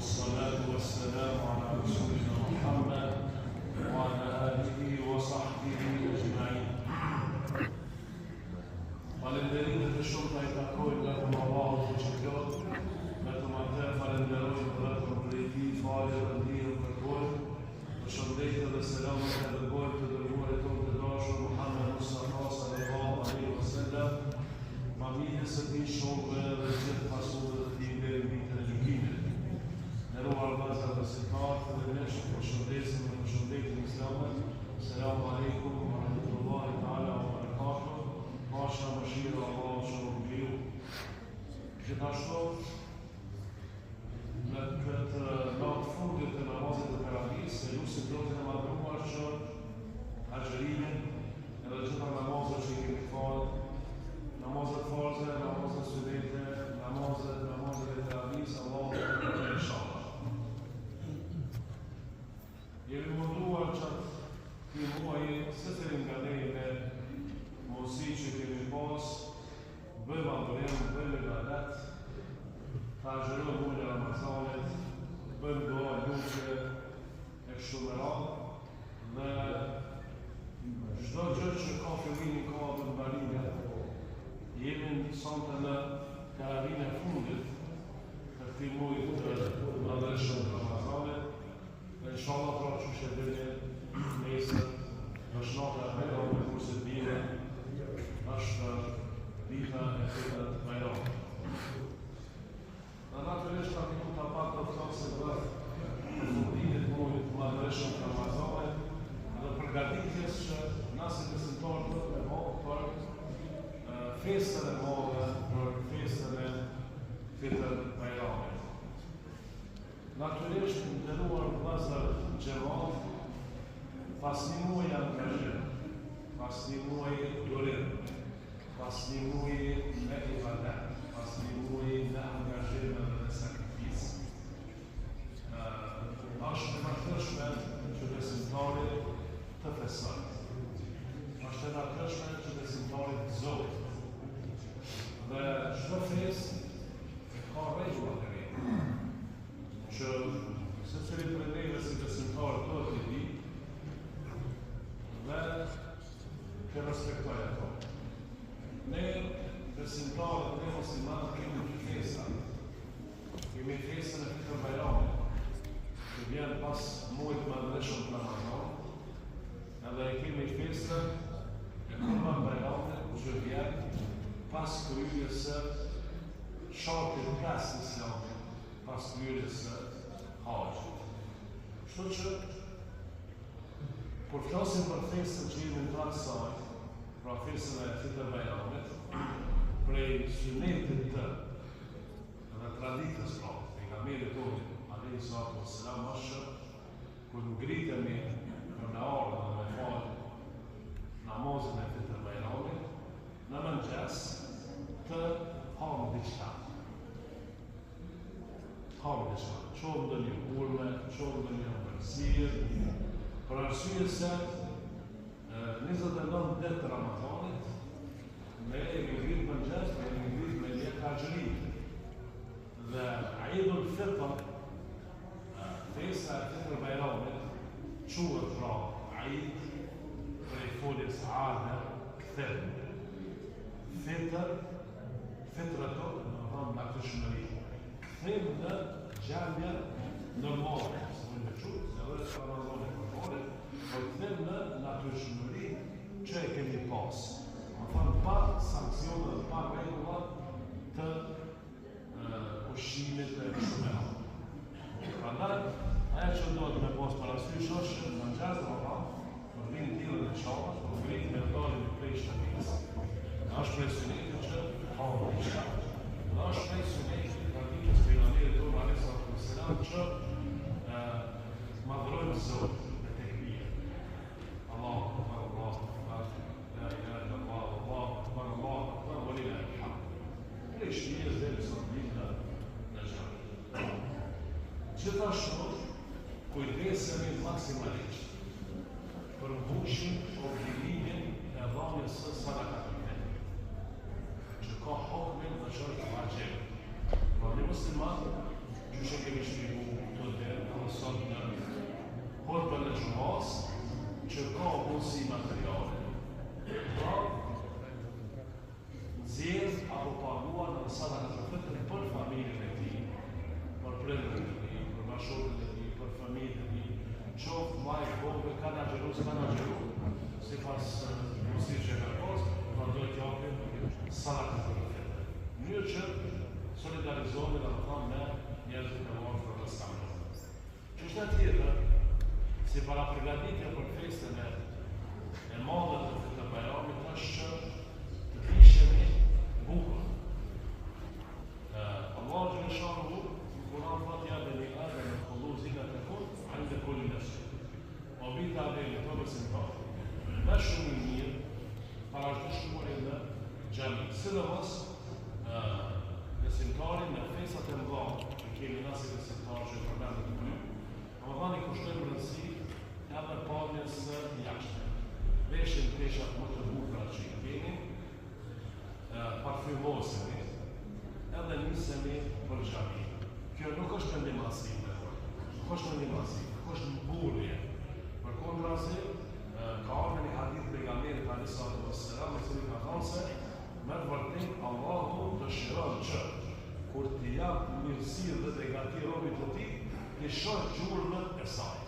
والصلاة والسلام على رسولنا محمد وعلى آله وصحبه أجمعين. Falënderimet e shumta I takojnë vetëm Allahut që plot, vetëm atë falenderojmë vetëm për Tij, falë dhe ndihmë kërkojmë. Përshëndetje dhe selamet e dërgojmë të dërguarit tonë të dashur Muhammed Mustafa sallallahu alaihi wasallam, familjes së tij, shokëve dhe gjithë pasudhëve të tij deri në ditën e gjykimit. Nderuar vëllezër dhe besimtarë, dhe ne përshëndesim me përshëndetjen islame. Selamu alaikum wa rahmatullahi ta'ala wa barakatuh. Pasha mëshirë Allah shumë mbiu. Gjithashtu, në këtë natë fundit të namazit të Perandis, e lusim Zotin e Madhëruar që agjërimin edhe gjitha namazet që I kemi falë, namazet farze, namazet sunete, namazet e Perandis, Allah të inshallah. Jemi munduar që këtij muaji secili nga ne me mundësi që kemi pas, bëjmë adhurim, bëjmë ibadet, ta agjerojmë muajin e Ramazanit, bëjmë dua lutje e kështu me radhë, dhe çdo gjë që ka fillimin ka edhe mbarime. Jemi sonte në karavinë e fundit të këtij muaji të madhëshëm të Ramazanit, dhe inshallah pra që që dini nesër, në shnata e me kurse bine, është dita e fetët Bajram. Në natyrisht ka këtu të pak të flasë për përfundimit muajit të madhëshëm të Ramazanit dhe përgatitjes që nasi besimtarë do të bëjmë për festën e madhe, për festën e fetët Bajramit. Natyrisht nderuar vëllezër xhamat, pas një muaji angazhim, pas një muaji durim, pas një muaji me ibadet, pas një muaji me angazhim dhe sakrifis. Është e natyrshme që besimtari të feston. Është e natyrshme që besimtari të gëzohet. Dhe çdo festë ka rregullat e vetë. Që secili prej neve si besimtar duhet të di dhe të respektoj ato. Ne, besimtarët, ne muslimanët, kemi një festa. Kemi festën e fetës Bajramit, që vjen pas muajit të madhëshëm të Ramazanit, edhe kemi festën e Kurban Bajramit, që vjen pas kryerjes së shartit 5 të Islamit, pas kryerjes së Haxhit. Kështu që kur flasim për festën që jemi në trakë saj, pra festën e fetës Bajramit, prej sunetit të dhe traditës pra, pejgamberit tonë, alayhi salatu wassalam, është kur ngritemi për në orë dhe me falë namazin e fetës Bajramit, në mëngjes të hamë diçka. Hamë diçka, qohë ndë një urme, qohë ndë një mërsirë, për arsye se 29 ditë të Ramazanit ne kemi ngritur mëngjes, ne kemi ngritur me një agjërim. Dhe Eidul Fitr, festa e fetës Bajramit, quhet pra Eid prej foljes arabe kthim. Fitr, fitratu, do të thonë natyrshmëri. Kthim në gjallje normale, si më quhet, edhe në Ramazanit. Por kthim në natyrshmëri që e kemi pas. Më thonë pa sanksione dhe pa rregullat të ushqimit e kështu me radhë. Prandaj, ajo që duhet me pas parasysh është në mëngjes Ramazan, kur vin ditët e çarkut, kur vin me dalin prej shtëpisë. Është prej sunetit që hamë diçka. Dhe është prej sunetit traditës pejgamberit tonë alayhi salatu wassalam që madhrojmë Zotin. الله أكبر الله أكبر لا إله إلا الله الله أكبر الله أكبر ولله الحمد. ليش زي صديقنا نجاح. Gjithashtu, kujdesemi maksimalisht për mbushjen obligimin e dhënies së sadakatit, që ka hukmin dhe që është vajib. Pra një musliman, që kemi shpjeguar salatit për fete. Mënyrë që solidarizohemi dhe më thonë me njerëzit e morë për rëskamë. Çështja tjetër, si para përgatitja për festën e madhe të Fete Bajramit është që të kishemi bukur. Allah Gjellëshanuhu në Kur'an thotë ja beni Adem khudhu zinatakum inda kulli masjid. O bita Ademi të besimtar, me shumë mirë para të shkuarin në xhami. Sidomos besimtarin në festat e mëdha që kemi na si besimtar që përmendet këtu. Domethënë kushtojmë rëndësi edhe pamjes së jashtme. Veshim teshat më të bukura që i kemi, parfymosemi, edhe nisemi për xhami. Kjo nuk është mendim masive, nuk është mendim masive, nuk është mburje. Përkundrazi, ka ardhur një hadith pejgamberit alayhisalatu wassalam, i cili ka thënë se me të vërtetë Allahu dëshiron që kur t'i jap mirësi dhe begati robit të tij, të shoh gjurmën e saj.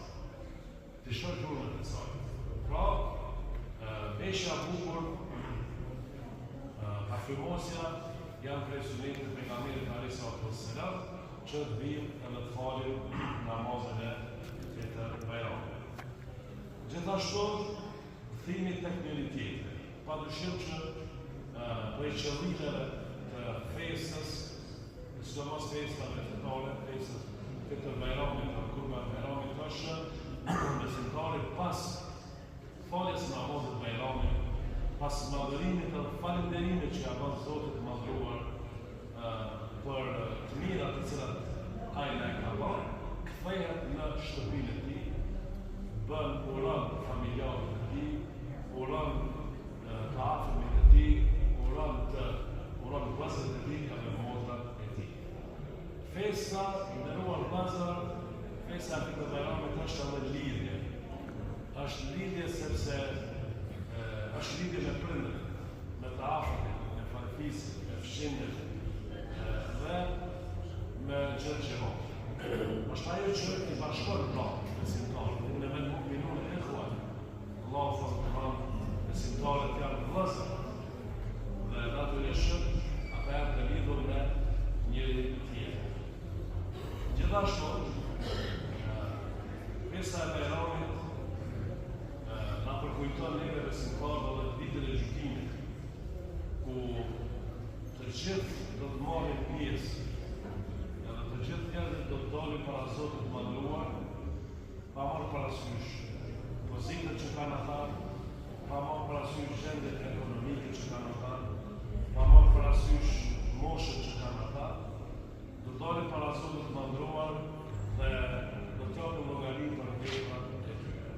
Të shoh gjurmën e saj. Pra, veshja bukur, parfymosja janë prej sunetit të pejgamberit alayhisalatu wassalam që të vijmë edhe të falim namazën e Fete Bajramit. Gjithashtu, thimi tek njëri tjetri. Padyshim që prej qëllimeve të festës, sidomos festave fetare, festës Fete Bajramit, Kurban Bajramit, është besimtari pas faljes së namazit Bajramit, pas madhërimit dhe falënderimit që ja bën Zotit madhruar për të mirat të cilat ai na ka dhënë, kthehet në shtëpinë e tij, bën uran familjarët e tij, uran të afërmit e tij, uran vëllezërit e tij dhe motrat e tij. Festa, nderuar vëllezër, festa e Fete Bajramit është edhe lidhje. Është lidhje sepse është lidhje me prindërit, me të afërmit, me farfisit, me fëmijët dhe me gjërgjeron. Është ajo që i bashkon vllahët besimtarë, në me mu'minun e ikhwan. Allahu thotë në Kur'an, besimtarët janë vëllezër dhe natyrisht ata janë të lidhur me njëri tjetrin. Gjithashtu, festa e Bajramit na përkujton neve besimtarë dhe ditën e gjykimit, ku të gjithë do të marrin pjesë, edhe të gjithë njerëzit do të dalin para Zotit të madhruar, pa marrë parasysh pozitën që kanë ata, pa marrë parasysh gjendjet ekonomike që kanë ata, pa marrë parasysh moshën që kanë ata, do të dalin para Zotit të madhruar dhe do të japin llogari për veprat e tyre.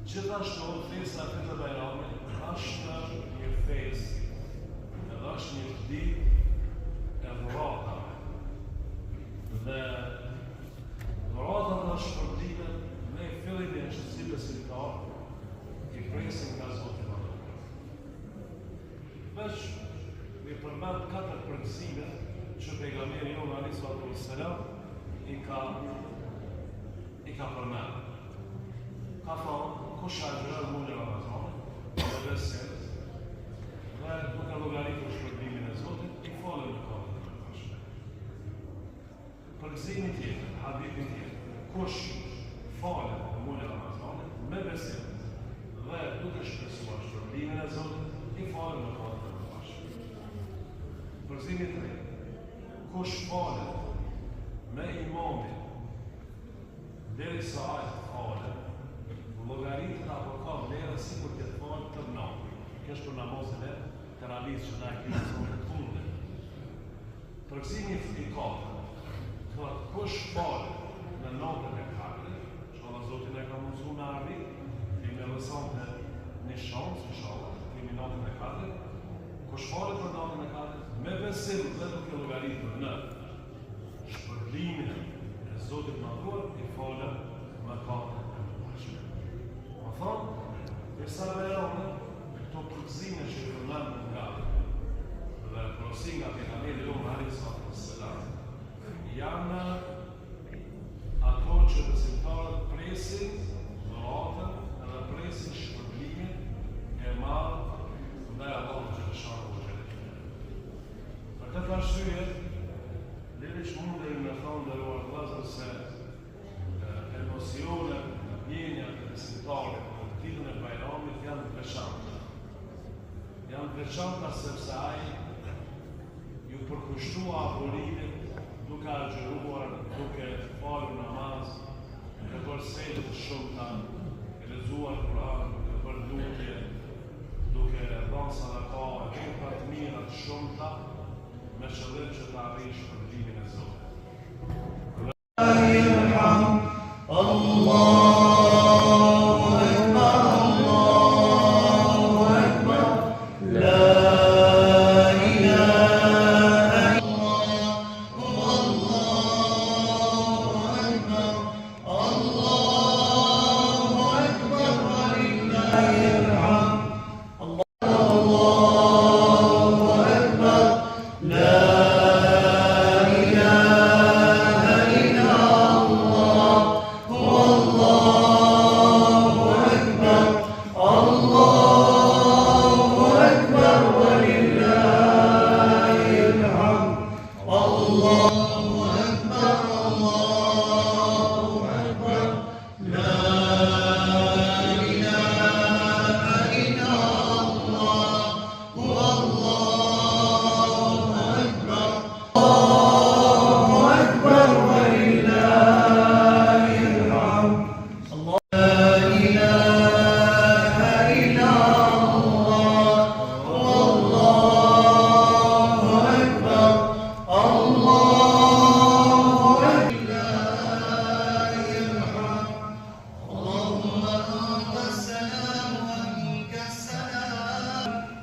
Gjithashtu, festa e Fete Bajramit është një festë, edhe është një ditë e dhuratave. Dhe dhuratat është shpërblimet me fillimin që si besimtar i presin nga Zoti madhruar. Veç mi përmend 4 përgëzime që pejgamberi jonë alayhisalatu wassalam i ka përmend. Ka thonë, kush agjeron muajin e Ramazanit, dhe besim, dhe duke llogaritur shpërblimin e Zotit, i falën mëkatet e mëkatshme. Përgëzimi tjetër, hadithi tjetër, kush falet në muajin e Ramazanit me besim dhe duke shpresuar shpërblimin e Zotit, i falën mëkatet e mëkatshme. Përgëzimi tretë, kush falet me imamin derisa ai të falet, llogaritë apo ka vlerë sikur të thonë të natë. Kjo është për namazin e teravih që na e kemi thonë të fundit. Përgëzimi i katërt, thotë kush falet në natën e katërt, inshallah Zoti na ka mësuar me arrit, kemi lësonte një shansë, inshallah, kemi natën e katërt. Kush falet për natën e katërt, me besim dhe duke llogaritur në shpërblimin e Zotit madhruar, i falet mëkatet. Më thonë, Festa e Bajramit, këto përgëzime që i përmendën nga dhe porosin nga pejgamberi jonë alayhisalatu wassalam, janë ato që besimtarët presin dhuratën edhe presin shpërblimin e madh janë veçanta sepse ai ju përkushtua aburimit duke agjëruar, duke falur namaz, duke bërë sejtë të shumta, duke lexuar Kur'an, duke bërë lutje, duke dhënë sadaka, vepra të mira të shumta me qëllim që të arrish shpërblimin e Zotit.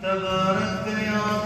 تبارك يا